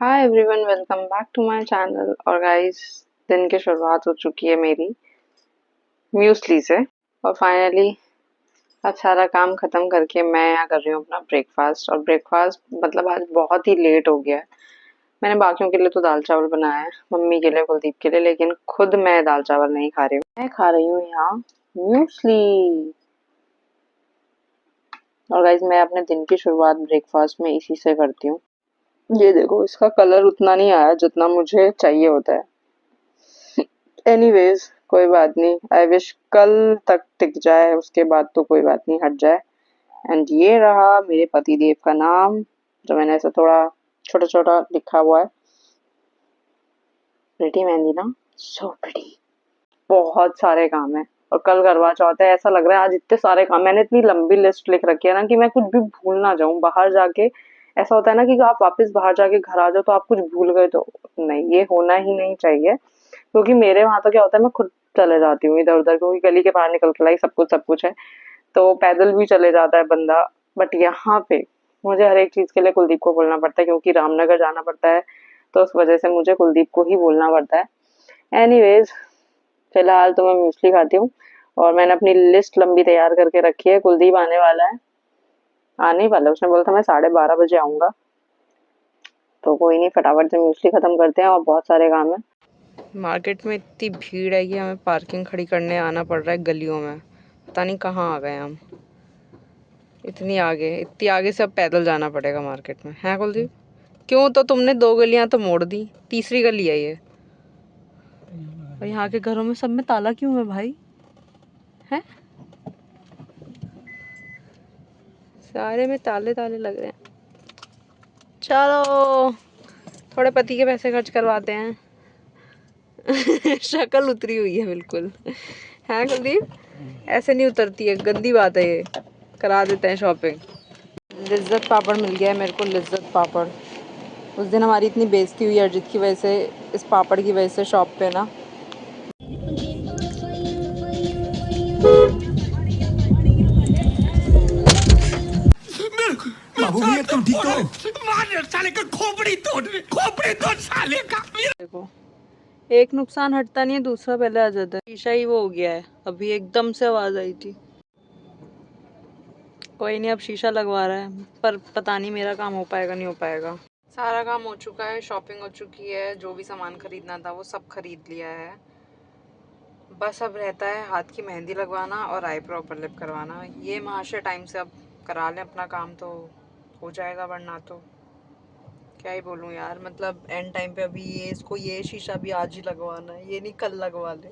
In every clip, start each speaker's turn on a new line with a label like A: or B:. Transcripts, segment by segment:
A: Hi everyone, welcome back to my channel. और guys, दिन की शुरुआत हो चुकी है मेरी म्यूसली से। और फाइनली अब सारा काम खत्म करके मैं यहाँ कर रही हूँ अपना ब्रेकफास्ट। और ब्रेकफास्ट मतलब आज बहुत ही लेट हो गया है। मैंने बाकियों के लिए तो दाल चावल बनाया है, मम्मी के लिए, कुलदीप के लिए, लेकिन खुद मैं दाल चावल नहीं खा रही हूँ। मैं खा रही हूँ यहाँ म्यूसली। और गाइस, मैं अपने दिन की शुरुआत ब्रेकफास्ट में इसी से करती हूँ। ये देखो, इसका कलर उतना नहीं आया जितना मुझे चाहिए होता है। एनीवेज, कोई बात नहीं। आई विश कल तक टिक जाए, उसके बाद तो कोई बात नहीं, हट जाए। एंड ये रहा मेरे पति देव का नाम, जो मैंने ऐसा थोड़ा छोटा छोटा लिखा हुआ है। प्रीटी मेहंदी ना, सो प्रीटी। बहुत सारे काम है और कल करवा चौथ है। ऐसा लग रहा है आज इतने सारे काम, मैंने इतनी लंबी लिस्ट लिख रखी है ना कि मैं कुछ भी भूल ना जाऊं बाहर जाके। ऐसा होता है ना कि आप वापस बाहर जाके घर आ जाओ तो आप कुछ भूल गए, तो नहीं, ये होना ही नहीं चाहिए। क्योंकि मेरे वहां तो क्या होता है, मैं खुद चले जाती हूँ इधर उधर, क्योंकि गली के बाहर निकल के लाई सब कुछ है, तो पैदल भी चले जाता है बंदा। बट यहाँ पे मुझे हर एक चीज के लिए कुलदीप को बोलना पड़ता है, क्योंकि रामनगर जाना पड़ता है, तो उस वजह से मुझे कुलदीप को ही बोलना पड़ता है। एनीवेज, फिलहाल तो मैं म्यूसली खाती हूँ। और मैंने अपनी लिस्ट लंबी तैयार करके रखी है। कुलदीप आने वाला है, आने ही वाला है। उसने बोला था मैं 12:30 बजे आऊंगा, तो कोई नहीं, फटाफट से म्यूसली खत्म करते हैं और बहुत सारे काम है। मार्केट में इतनी भीड़ है कि हमें पार्किंग खड़ी करने आना पड़ रहा है गलियों में। पता नहीं कहाँ आ गए हम, इतनी आगे से अब पैदल जाना पड़ेगा मार्केट में, है कुलदीप? क्यों, तो तुमने 2 गलियां तो मोड़ दी, तीसरी गली है ये। और यहाँ के घरों में सब में ताला क्यों है भाई? है, सारे में ताले ताले लग रहे हैं। चलो थोड़े पति के पैसे खर्च करवाते हैं। शक्ल उतरी हुई है बिल्कुल, है कुलदीप? ऐसे नहीं उतरती है, गंदी बात है ये। करा देते हैं शॉपिंग। लिज्जत पापड़ मिल गया है मेरे को, लिज्जत पापड़। उस दिन हमारी इतनी बेइज्जती हुई अर्जित की वजह से, इस पापड़ की वजह से शॉप पे ना।
B: बाबू भैया तुम ठीक हो?
C: साले का खोपड़ी तोड़ साले का।
A: देखो, एक नुकसान हटता नहीं है, दूसरा पहले आ जाता है। शीशा ही वो हो गया है, अभी एकदम से आवाज आई थी। कोई नहीं, अब शीशा लगवा रहा है, पर पता नहीं मेरा काम हो पाएगा नहीं हो पाएगा। सारा काम हो चुका है, शॉपिंग हो चुकी है, जो भी सामान खरीदना था वो सब खरीद लिया है। बस अब रहता है हाथ की मेहंदी लगवाना और आईब्रो पर लिप करवाना। ये महाशय टाइम से अब करा लें अपना काम तो हो जाएगा, वरना तो क्या ही बोलूँ यार। मतलब एंड टाइम पे अभी ये शीशा भी आज ही लगवाना है, ये नहीं कल लगवा ले।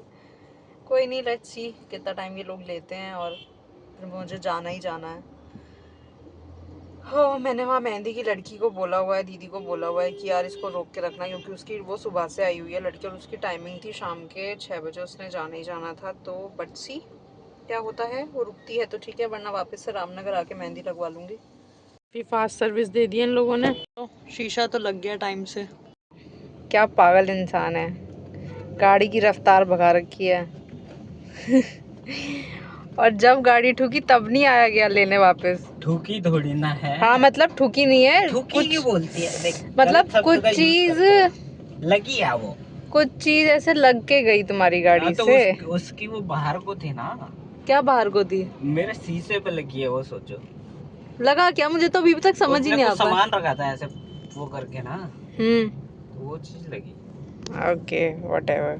A: कोई नहीं, लेट्स सी कितना टाइम ये लोग लेते हैं, और फिर मुझे जाना ही जाना है। हाँ, मैंने वहाँ मेहंदी की लड़की को बोला हुआ है, दीदी को बोला हुआ है कि यार इसको रोक के रखना, क्योंकि उसकी वो सुबह से आई हुई है लड़की, और उसकी टाइमिंग थी शाम के 6 बजे, उसने जाना ही जाना था। तो बट सी क्या होता है, वो रुकती है तो ठीक है, वरना वापस से रामनगर आके मेहंदी लगवा लूँगी। फिर फास्ट सर्विस दे दी इन लोगों ने, तो शीशा तो लग गया टाइम से। क्या पागल इंसान है, गाड़ी की रफ्तार भगा रखी है। और जब गाड़ी ठुकी तब नहीं आया गया लेने वापस।
B: ठुकी थोड़ी ना है।
A: हाँ मतलब ठुकी नहीं है,
B: ठुकी क्यों बोलती है? देख,
A: मतलब कुछ चीज
B: लगी है वो,
A: कुछ चीज ऐसे लग के गई तुम्हारी गाड़ी
B: तो
A: से।
B: उसकी वो बाहर को थी ना।
A: क्या बाहर को थी?
B: मेरे शीशे पे लगी है वो, सोचो।
A: लगा क्या? मुझे तो अभी तक समझ ही
B: उसने
A: नहीं
B: कुछ
A: आता।
B: सामान रखा था ऐसे वो करके ना, तो वो चीज लगी।
A: Okay, whatever.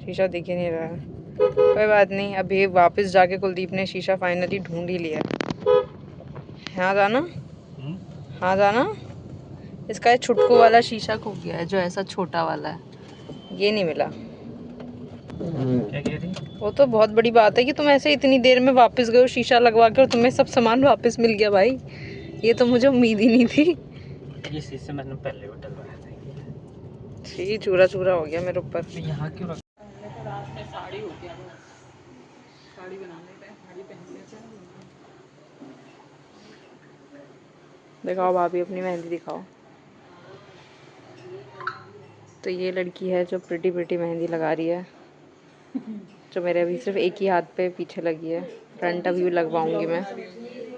A: शीशा दिख ही नहीं रहा है, कोई बात नहीं। अभी वापस जाके कुलदीप ने शीशा फाइनली ढूंढ ही लिया। हाँ जाना, हाँ जाना। इसका ये छुटकू वाला शीशा खो गया है, जो ऐसा छोटा वाला है, ये नहीं मिला।
B: क्या कह रही?
A: वो तो बहुत बड़ी बात है कि तुम ऐसे इतनी देर में वापस गए हो शीशा लगवा के, और तुम्हें सब सामान वापस मिल गया भाई। ये तो मुझे उम्मीद ही नहीं थी।
B: ये शीशे मैंने पहले भी डलवाया था।
A: छी, चूरा चूरा हो गया मेरे ऊपर।
B: तो यहाँ क्यों रख?
A: रात में साड़ी हो गया, साड़ी बनाने पे, साड़ी पहनने से। दिखाओ भाभी, अपनी मेहंदी दिखाओ। तो ये लड़की है जो प्रिटी प्रिटी मेहंदी लगा रही है, जो मेरे अभी सिर्फ एक ही हाथ पे पीछे लगी है। फ्रंट अभी भी लगवाऊंगी मैं।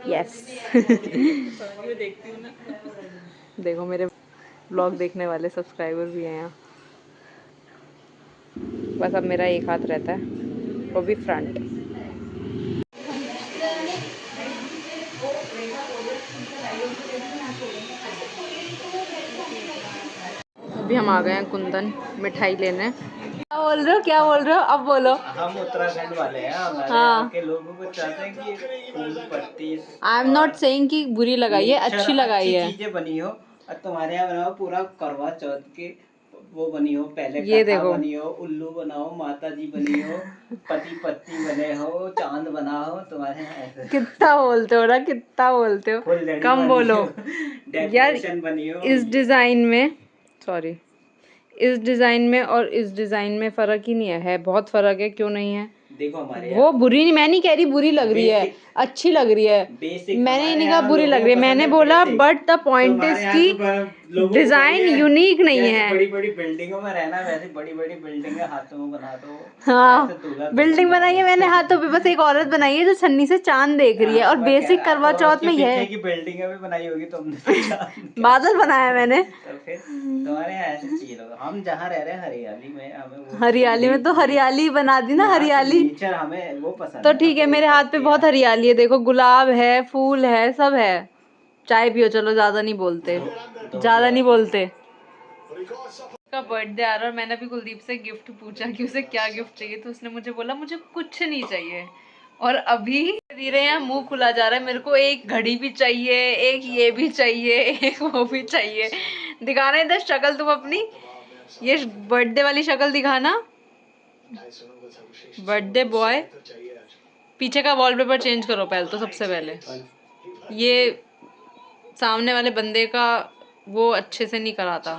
A: यस। देखो मेरे व्लॉग देखने वाले सब्सक्राइबर भी हैं यहाँ। बस अब मेरा एक हाथ रहता है, वो भी फ्रंट। अभी हम आ गए हैं कुंदन मिठाई लेने। क्या बोल रहे हो, क्या बोल रहे हो, अब बोलो।
B: हम उत्तराखंड वाले हैं, हमारे
A: हाँ,
B: यहाँ के लोगों को चाहते हैं कि फूल पत्ती
A: आई एम नॉट सेइंग कि बुरी लगाई है, अच्छी लगाई है।
B: चीजें बनी हो, और तुम्हारे यहाँ बनाओ पूरा करवा चौथ की वो बनी हो, पहले
A: ये
B: कथा
A: देखो।
B: बनी हो, उल्लू बनाओ, माता जी बनी हो, पति पत्नी बने हो, चांद बना हो, तुम्हारे यहाँ ऐसे
A: कितना बोलते हो ना, कितना बोलते हो,
B: फुल लड़ी
A: कम
B: बनी
A: बोलो
B: हो,
A: यार।
B: डेकोरेशन बनी हो।
A: इस डिज़ाइन में, सॉरी, इस डिज़ाइन में और इस डिज़ाइन में फ़र्क ही नहीं है, बहुत फ़र्क है। क्यों नहीं है?
B: देखो हमारे
A: वो बुरी नहीं, मैं नहीं कह रही बुरी लग रही है, अच्छी लग रही है।
B: बेसिक
A: मैंने ये नहीं कहा
B: यहाँ
A: बुरी लग रही है, मैंने बोला बट द पॉइंट इज कि डिजाइन यूनिक नहीं है।
B: बड़ी बड़ी बिल्डिंगों में रहना, वैसे बड़ी बड़ी बिल्डिंग हाथों में बना दो।
A: हाँ,
B: ऐसे दूल्हा
A: बिल्डिंग बनाई है मैंने हाथों पे, बस एक औरत बनाई है जो छन्नी से चांद देख रही है। और बेसिक करवा चौथ में यह है
B: की बिल्डिंगें भी बनाई होगी तुमने।
A: बादल बनाया मैंने।
B: तो फिर तुम्हारे यहाँ ऐसे चाहिए लोग। हम जहाँ रह रहे हैं हरियाली में, हमें वो
A: हरियाली में तो हरियाली बना दी ना, हरियाली।
B: नेचर हमें वो पसंद
A: तो
B: है ना,
A: ठीक है,
B: फूल
A: मेरे हाथ पे
B: पत्तियाँ।
A: बहुत हरियाली है, देखो गुलाब है, फूल है, सब है। चाय पियो, चलो, ज्यादा नहीं बोलते, ज्यादा नहीं बोलते। का बर्थडे आ रहा है और मैंने भी कुलदीप से गिफ्ट पूछा कि उसे क्या गिफ्ट चाहिए, तो उसने मुझे बोला मुझे कुछ नहीं चाहिए। और अभी धीरे यहाँ मुंह खुला जा रहा है, मेरे को एक घड़ी भी चाहिए, एक ये भी चाहिए, एक वो भी चाहिए। दिखाना इधर शक्ल तुम अपनी, ये बर्थडे वाली शक्ल दिखाना। बर्थडे बॉय, पीछे का वॉलपेपर चेंज करो पहले तो, सबसे पहले ये सामने वाले बंदे का वो अच्छे से नहीं कराता,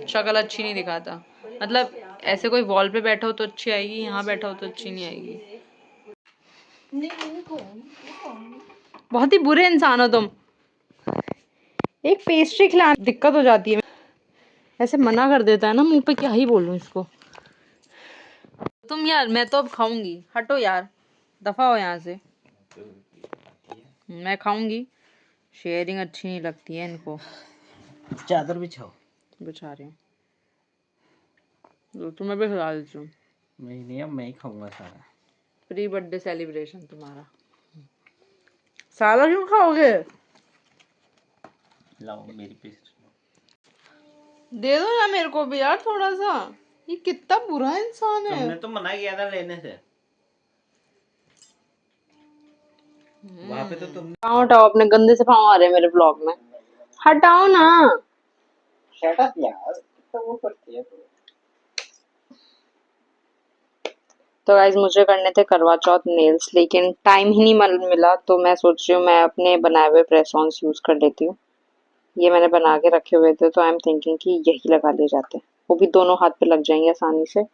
A: शक्ल अच्छी नहीं दिखाता। मतलब ऐसे कोई वॉल पे बैठा हो तो अच्छी आएगी, यहाँ बैठा हो तो अच्छी नहीं आएगी। बहुत ही बुरे इंसान हो तुम। एक पेस्ट्री खिलाने दिक्कत हो जाती है, ऐसे मना कर देता है ना मुंह पे, क्या ही बोलूं इसको। तुम यार, मैं तो अब खाऊंगी, हटो यार, दफा हो यहाँ से। मैं खाऊंगी, शेयरिंग अच्छी नहीं लगती है इनको।
B: चादर बिछाओ।
A: बिछा रही हूँ, तुम्हें भी खिला देती हूँ।
B: नहीं, अब मैं ही खाऊंगा सारा।
A: प्री बर्थडे सेलिब्रेशन तुम्हारा। सारा क्यों खाओगे?
B: लाओ मेरी पेस्ट्री।
A: दे दो यार मेरे को भी यार थोड़ा सा। ये कितना बुरा इंसान है।
B: तुमने तो मना किया था लेने से। वहाँ पे तो तुम
A: हटाओ, अपने गंदे से पाँव आ रहे हैं मेरे ब्लॉग में, हटाओ ना।
B: शट अप यार, तो वो करती है
A: तो गाइज मुझे करने थे करवा चौथ नेल्स, लेकिन टाइम ही नहीं मिला, तो मैं सोच रही हूँ मैं अपने बनाए हुए प्रेस ऑन्स यूज कर लेती हूँ। ये मैंने बना के रखे हुए थे, तो आई एम थिंकिंग कि यही लगा ले जाते हैं, वो भी दोनों हाथ पे लग जाएंगे आसानी से।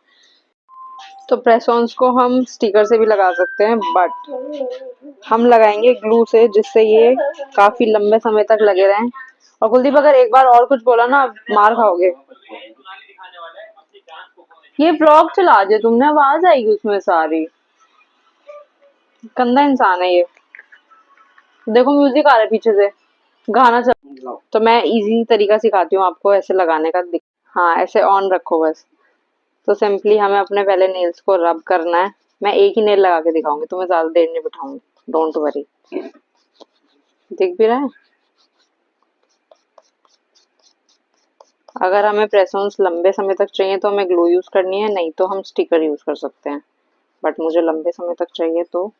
A: तो प्रेस ऑन्स को हम स्टिकर से भी लगा सकते हैं, बट हम लगाएंगे ग्लू से, जिससे ये काफी लंबे समय तक लगे रहें। और कुलदीप अगर एक बार और कुछ बोला ना, मार खाओगे। ये ब्लॉग चला दिया तुमने, आवाज आएगी उसमें सारी। गंदा इंसान है ये। देखो म्यूजिक आ रहा है पीछे से, गाना चल। तो मैं इजी तरीका सिखाती हूँ आपको ऐसे लगाने का। हाँ, ऐसे ऑन रखो बस। तो सिंपली हमें अपने पहले नेल्स को रब करना है। मैं एक ही नेल लगा के दिखाऊंगी, तुम्हें ज्यादा देर नहीं बिठाऊंगी, डोंट वरी। दिख भी रहा है। अगर हमें प्रेस ऑन्स लंबे समय तक चाहिए तो हमें ग्लू यूज करनी है, नहीं तो हम स्टिकर यूज कर सकते हैं। बट मुझे लंबे समय तक चाहिए तो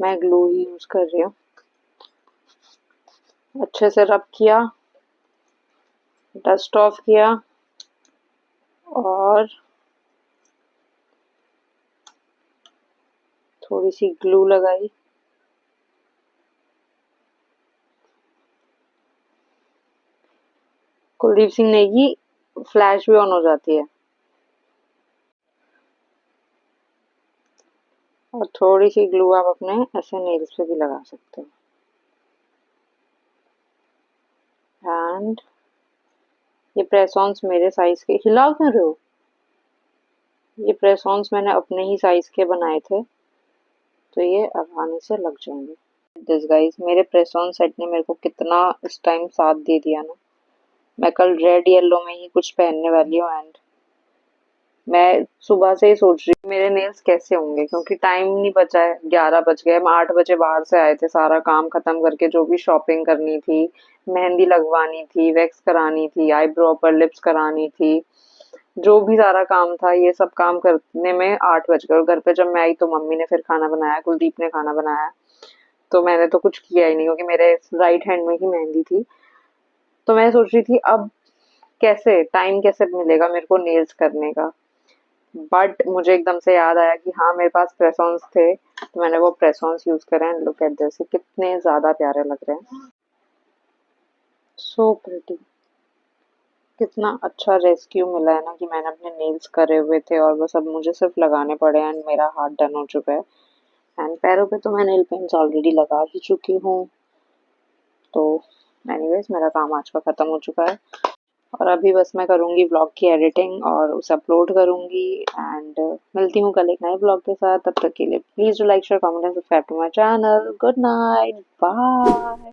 A: मैं ग्लू ही यूज कर रही हूँ। अच्छे से रब किया, डस्ट ऑफ किया, और थोड़ी सी ग्लू लगाई। कुलदीप सिंह ने की फ्लैश भी ऑन हो जाती है। और थोड़ी सी ग्लू आप अपने ऐसे नेल्स पे भी लगा सकते हो। एंड ये प्रेस ऑन्स मेरे साइज के, हिलाओ क्यों रहे हो? ये प्रेस ऑन्स मैंने अपने ही साइज के बनाए थे, तो ये आसानी से लग जाएंगे। दिस गाइस, मेरे प्रेस ऑन सेट ने मेरे को कितना इस टाइम साथ दे दिया ना। मैं कल रेड येलो में ही कुछ पहनने वाली हूँ एंड मैं सुबह से ही सोच रही हूँ मेरे नेल्स कैसे होंगे, क्योंकि टाइम नहीं बचा है। 11 बज गए, हम 8 बजे बाहर से आए थे, सारा काम खत्म करके जो भी शॉपिंग करनी थी, मेहंदी लगवानी थी, वैक्स करानी थी, आईब्रो पर लिप्स करानी थी, जो भी सारा काम था ये सब काम करने में 8 बज गए। और घर पे जब मैं आई तो मम्मी ने फिर खाना बनाया, कुलदीप ने खाना बनाया, तो मैंने तो कुछ किया ही नहीं क्योंकि मेरे राइट हैंड में ही मेहंदी थी। तो मैं सोच रही थी अब कैसे टाइम कैसे मिलेगा मेरे को नेल्स करने का। बट मुझे एकदम से याद आया कि हाँ मेरे पास प्रेस ऑन्स थे, तो मैंने वो प्रेस ऑन्स यूज करे एंड लुक एट दिस, कितने ज्यादा प्यारे लग रहे हैं, सो प्रिटी। कितना अच्छा रेस्क्यू मिला है ना कि मैंने अपने नेल्स करे हुए थे और वो सब मुझे सिर्फ लगाने पड़े एंड मेरा हाथ डन हो चुका है। एंड पैरों पे तो मैं नेल पेंट्स ऑलरेडी लगा ही चुकी हूँ। तो एनीवेज मेरा काम आज का खत्म हो चुका है और अभी बस मैं करूँगी व्लॉग की एडिटिंग और उसे अपलोड करूँगी एंड मिलती हूँ कल एक नए व्लॉग के साथ। तब तक के लिए please do like share comment and subscribe to my channel. Good night, bye.